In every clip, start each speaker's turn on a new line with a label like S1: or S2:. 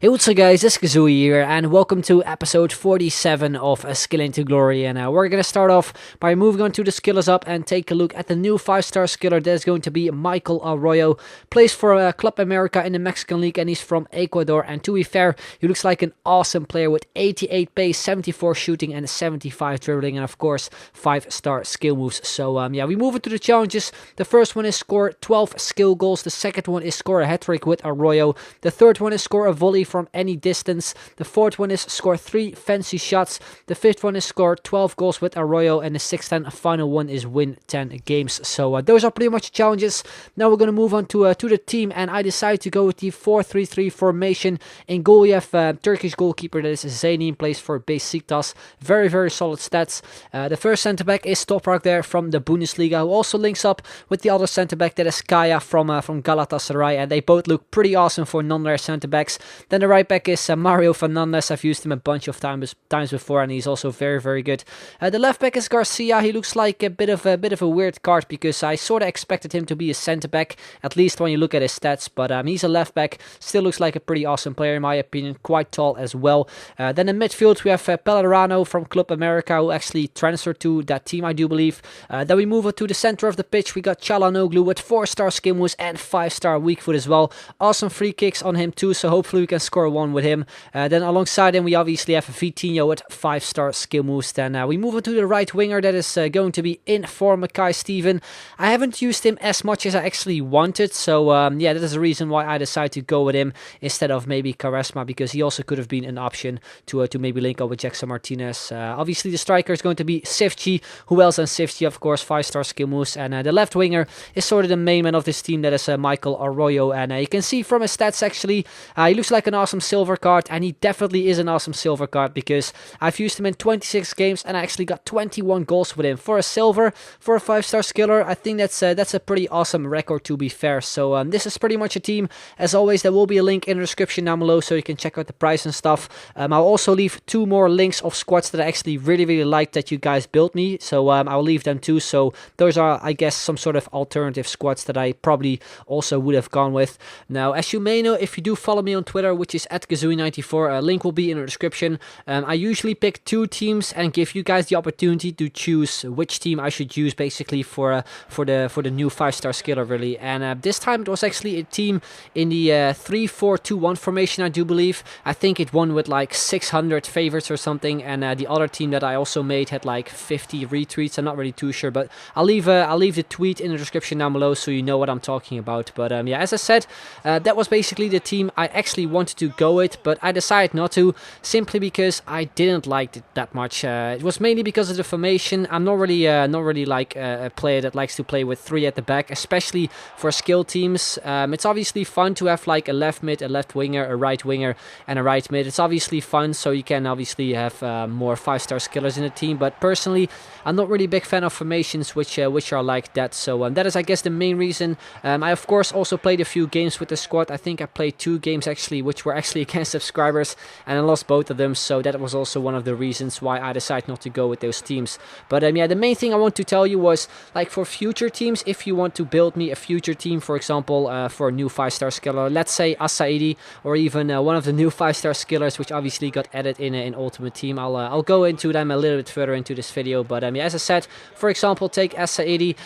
S1: Hey, what's up guys, it's Kazooie here, and welcome to episode 47 of Skilling to Glory. And we're going to start off by moving on to the skillers up and take a look at the new 5-star skiller. That is going to be Michael Arroyo. Plays for Club America in the Mexican League, and he's from Ecuador. And to be fair, he looks like an awesome player with 88 pace, 74 shooting, and 75 dribbling, and of course 5-star skill moves. So yeah, we move into the challenges. The first one is score 12 skill goals. The second one is score a hat-trick with Arroyo. The third one is score a volley from any distance. The fourth one is score 3 fancy shots. The fifth one is score 12 goals with Arroyo, and the sixth and final one is win 10 games. So those are pretty much challenges. Now we're going to move on to the team, and I decided to go with the 4-3-3 formation. In goal we have Turkish goalkeeper, that is Zaini, plays for Besiktas. Very solid stats. The first centre back is Toprak there from the Bundesliga, who also links up with the other centre back, that is Kaya from Galatasaray, and they both look pretty awesome for non-rare centre backs. Then the right back is Mario Fernandes. I've used him a bunch of times before, and he's also very good. The left back is Garcia. He looks like a bit of a weird card, because I sort of expected him to be a centre back, at least when you look at his stats. But he's a left back. Still looks like a pretty awesome player in my opinion. Quite tall as well. Then in midfield we have Pellerano from Club America, who actually transferred to that team, I do believe. Then we move on to the center of the pitch. We got Çalhanoğlu with 4-star skill moves and 5-star weak foot as well. Awesome free kicks on him too, so hopefully we can score one with him. Then alongside him we obviously have Vitinho with 5-star skill moves. Then we move on to the right winger, that is going to be in for Mackay Steven. I haven't used him as much as I actually wanted, so yeah, that is the reason why I decided to go with him instead of maybe Quaresma, because he also could have been an option to maybe link up with Jackson Martinez. Obviously the striker is going to be Sivci. Who else than Sivci, of course, 5-star skill moves. And the left winger is sort of the main man of this team, that is Michael Arroyo. And you can see from his stats actually, he looks like an awesome silver card, and he definitely is an awesome silver card, because I've used him in 26 games and I actually got 21 goals with him. For a silver, for a 5-star skiller, I think that's a pretty awesome record, to be fair. So this is pretty much a team. As always, there will be a link in the description down below, so you can check out the price and stuff. I'll also leave 2 more links of squads that I actually really like that you guys built me, so I'll leave them too. So those are, I guess, some sort of alternative squads that I probably also would have gone with. Now, as you may know, if you do follow me on Twitter, which is at Kazooie94, a link will be in the description. I usually pick 2 teams and give you guys the opportunity to choose which team I should use, basically for the new 5-star skiller, really. And this time it was actually a team in the 3-4-2-1 formation, I do believe. I think it won with like 600 favorites or something, and the other team that I also made had like 50 retweets. I'm not really too sure, but I'll leave the tweet in the description down below, so you know what I'm talking about. But yeah, as I said, that was basically the team I actually wanted to go with, but I decided not to, simply because I didn't like it that much. It was mainly because of the formation. I'm not really like a player that likes to play with 3 at the back, especially for skill teams. It's obviously fun to have like a left mid, a left winger, a right winger, and a right mid. It's obviously fun, so you can obviously have more 5-star skillers in the team. But personally, I'm not really a big fan of formations which are like that. So that is, I guess, the main reason. I of course also played a few games with the squad. I think I played 2 games actually, which were actually against subscribers, and I lost both of them. So that was also one of the reasons why I decided not to go with those teams. But yeah, the main thing I want to tell you was, like, for future teams, if you want to build me a future team, for example, for a new 5-star skiller, let's say Asaidi, or even one of the new 5-star skillers which obviously got added in Ultimate Team. I'll go into them a little bit further into this video. But yeah, as I said, for example, take Asaidi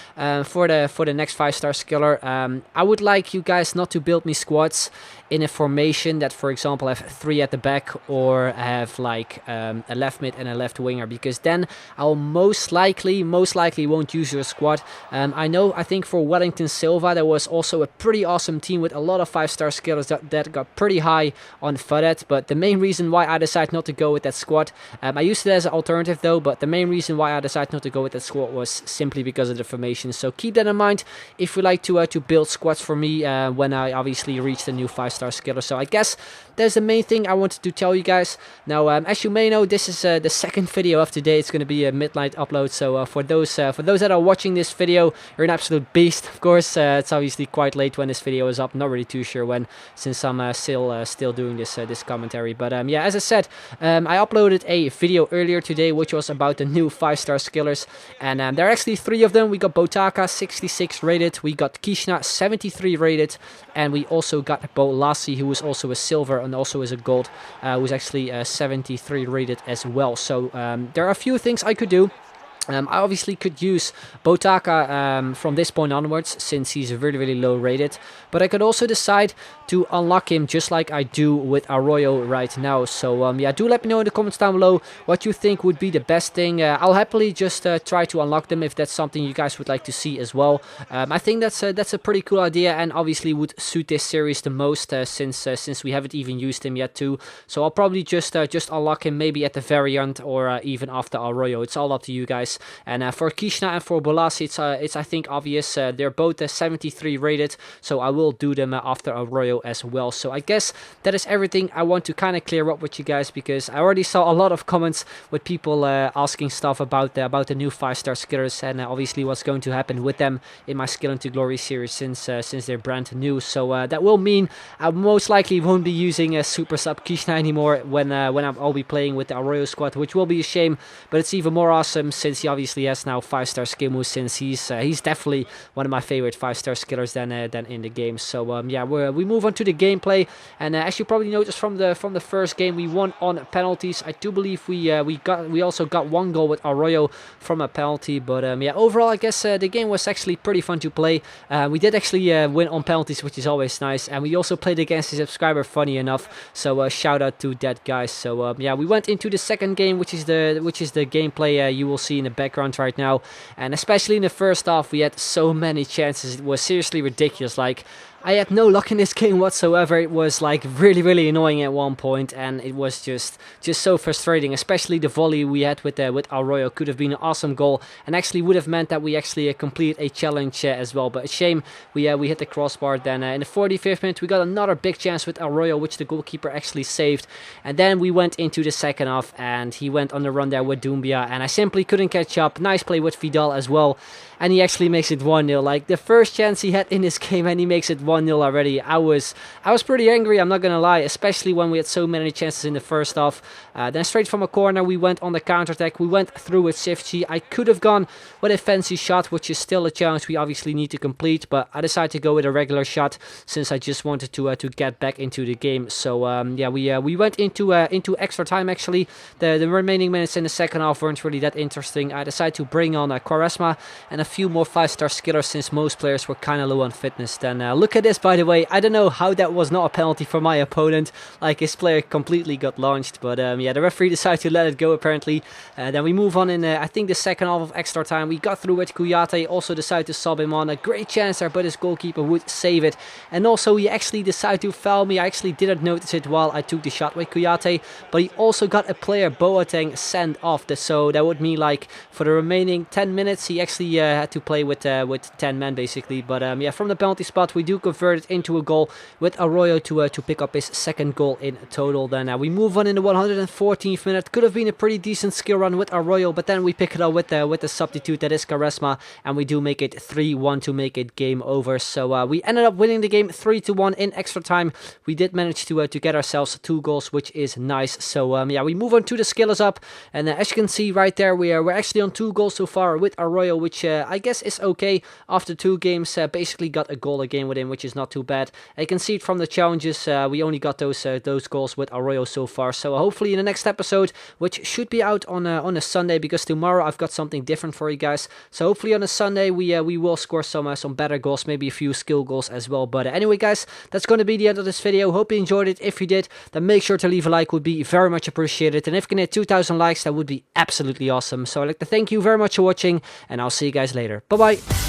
S1: for the next 5-star skiller. I would like you guys not to build me squads in a formation that, for example, have 3 at the back, or have like a left mid and a left winger, because then I'll most likely won't use your squad. I think for Wellington Silva there was also a pretty awesome team with a lot of 5-star skillers that got pretty high on FUTET, but the main reason why I decided not to go with that squad, I used it as an alternative though, but the main reason why I decided not to go with that squad was simply because of the formation. So keep that in mind if you like to build squads for me when I obviously reach the new 5-star skiller. So I guess that's the main thing I wanted to tell you guys. Now, as you may know, this is the second video of today. It's going to be a midnight upload. So for those that are watching this video, you're an absolute beast. Of course, it's obviously quite late when this video is up. Not really too sure when, since I'm still doing this commentary. But yeah, as I said, I uploaded a video earlier today, which was about the new 5-star skillers, and there are actually 3 of them. We got Botaka 66 rated, we got Kishna 73 rated, and we also got Bo Bolasie, who is also a silver and also is a gold, who's actually 73 rated as well. So there are a few things I could do. I obviously could use Botaka from this point onwards, since he's really, really low rated. But I could also decide to unlock him just like I do with Arroyo right now. So yeah, do let me know in the comments down below what you think would be the best thing. I'll happily just try to unlock them if that's something you guys would like to see as well. I think that's a pretty cool idea, and obviously would suit this series the most, since we haven't even used him yet too. So I'll probably just unlock him maybe at the very end, or even after Arroyo. It's all up to you guys. And for Kishna and for Bolasie, it's I think obvious. They're both 73 rated, so I will do them after Arroyo as well. So I guess that is everything I want to kind of clear up with you guys, because I already saw a lot of comments with people asking stuff about the new 5-star skillers, and obviously what's going to happen with them in my Skill into Glory series, since they're brand new. So that will mean I most likely won't be using Super Sub Kishna anymore when I'll be playing with the Arroyo squad, which will be a shame. But it's even more awesome since he obviously has now 5-star skill moves, since he's definitely one of my favorite 5-star skillers than in the game. So yeah, we move on to the gameplay, and as you probably noticed from the first game, we won on penalties. I do believe we also got one goal with Arroyo from a penalty. But yeah, overall I guess the game was actually pretty fun to play. We did actually win on penalties, which is always nice, and we also played against a subscriber, funny enough. So shout out to that guy. So yeah, we went into the second game, which is the gameplay you will see in the background right now. And especially in the first half, we had so many chances. It was seriously ridiculous. Like, I had no luck in this game whatsoever. It was like really, really annoying at one point, and it was just so frustrating. Especially the volley we had with Arroyo could have been an awesome goal, and actually would have meant that we actually completed a challenge as well. But a shame we hit the crossbar. Then in the 45th minute, we got another big chance with Arroyo, which the goalkeeper actually saved. And then we went into the second half, and he went on the run there with Doumbia, and I simply couldn't catch up. Nice play with Vidal as well, and he actually makes it 1-0. Like, the first chance he had in this game, and he makes it 1-0 already. I was pretty angry, I'm not gonna lie, especially when we had so many chances in the first half. Then straight from a corner, we went on the counter-attack. We went through with Sifchi. I could have gone with a fancy shot, which is still a challenge we obviously need to complete, but I decided to go with a regular shot, since I just wanted to get back into the game. So yeah, we went into extra time. Actually, the remaining minutes in the second half weren't really that interesting. I decided to bring on Quaresma and a few more 5-star skillers, since most players were kind of low on fitness. Then look at this, by the way. I don't know how that was not a penalty for my opponent. Like, his player completely got launched, but yeah, the referee decided to let it go apparently. Then we move on in I think the second half of extra time. We got through with Kouyaté, also decided to sub him on. A great chance there, but his goalkeeper would save it. And also he actually decided to foul me. I actually didn't notice it while I took the shot with Kouyaté, but he also got a player, Boateng, sent off. So that would mean, like, for the remaining 10 minutes he actually had to play with 10 men basically. But yeah, from the penalty spot we do convert it into a goal with Arroyo to pick up his second goal in total. Then we move on in the 114th minute. Could have been a pretty decent skill run with Arroyo, but then we pick it up with the substitute, that is Quaresma, and we do make it 3-1 to make it game over. So we ended up winning the game 3-1 in extra time. We did manage to get ourselves 2 goals, which is nice. So yeah, we move on to the skill is up, and as you can see right there, we're actually on 2 goals so far with Arroyo, which I guess is okay. After 2 games, basically got a goal a game with him, which is not too bad. I can see it from the challenges. We only got those goals with Arroyo so far. So hopefully in the next episode, which should be out on a Sunday, because tomorrow I've got something different for you guys. So hopefully on a Sunday we will score some better goals, maybe a few skill goals as well. But anyway, guys, that's going to be the end of this video. Hope you enjoyed it. If you did, then make sure to leave a like, would be very much appreciated. And if you can hit 2,000 likes, that would be absolutely awesome. So I'd like to thank you very much for watching, and I'll see you guys later. Bye bye.